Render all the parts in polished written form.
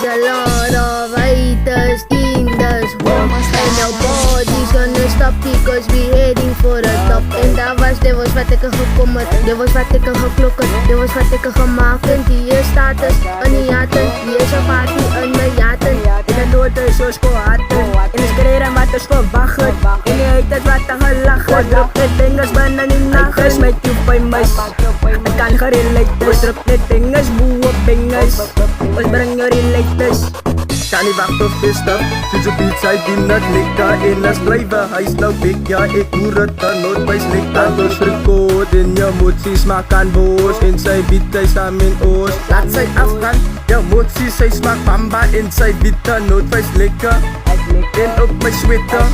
a lot of haters in this world, and nobody's gonna stop because we heading for the top. En dit was wat ek gekom het, dit was wat ek geklok het, dit was wat ek gemaakt het. Die status in die jaten, die is een party in my jaten. En de dood is soos kohaten, en is kreren wat is verwacht het. En die haters wat er gelach het, druk de dinges binnen die nacht. Is my tube by mis, ek kan gerelate is. Druk de dinges, boe op dinges, ons bring jou relators. Kan nie wacht of dis stap, soos op iets hy doen het lekker. En as drijven, hy is nou big, ja ek hoor het dan nooit by lekker. Ons record en jou moties maak aan boos, en sy biet hy saam in oos. Laat sy afgaan, jou moties sy smaak bamba, en sy biet hy nooit by lekker. En op my sweater,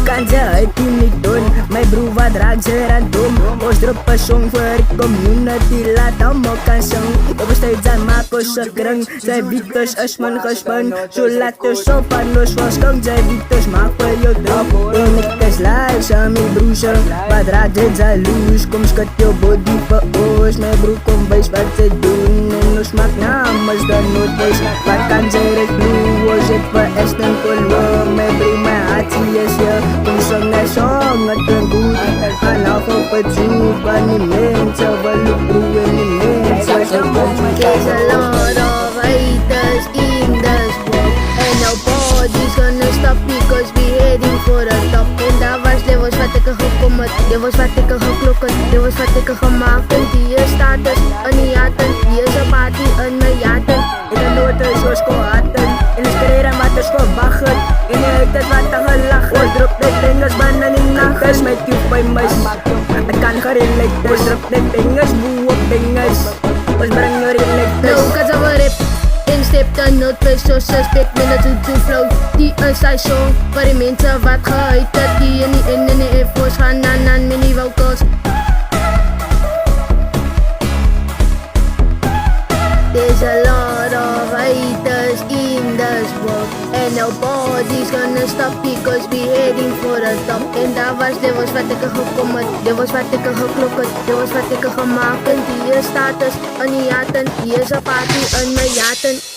kan ze het niet doen, mijn broer wat raakt ze random. Ons drop een song voor de community, laat allemaal kan zingen. Op een steeds aan maken ze kring, zij biedt dus is mijn gespan. Zo laat dus op aan los van skunk, zij biedt dus maak voor jou drop. En ik is live, aan mijn broer, wat raakt ze jaloers. Kom skat jou body voor ons, mijn broer kom wijs wat ze doen. En ons maakt namens dan nooit wijs, wat kan ze het blue. Ons het voor Aston Color, mijn broer, mijn hart is hier. Kung siyang nasong at ang good, akala ko pa juba ni Mensa, walupruin ni Mensa. There's a lot of haters in this world, and nobody's gonna stop because we heading for the top. En dit was wat ek gekom het, dit was wat ek geklok het, dit was wat ek gemaakt het. Die status in die jaten, die is een party in my jaten. En de dood is soos kohaten, en is kreren wat is verwacht het. En die haters wat er gelach het, druk de dinges binnen die nacht. Is my tube by mis, ek kan gerelate is. Druk de dinges, boe op dinges, ons bring jou relators. Nou kan ze wel rip, instep dan nooit bij zoals suspect met een to flow. Die is sy song, voor die mensen wat gehuid het. Die in die Air Force gaan aan met die vocals. There's a lot of haters in this world, and nobody's gonna stop because we heading for the top. En dit was wat ek gekom het, dit was wat ek geklok het, dit was wat ek gemaakt het. Die status in die jaten, die is een party in my jaten.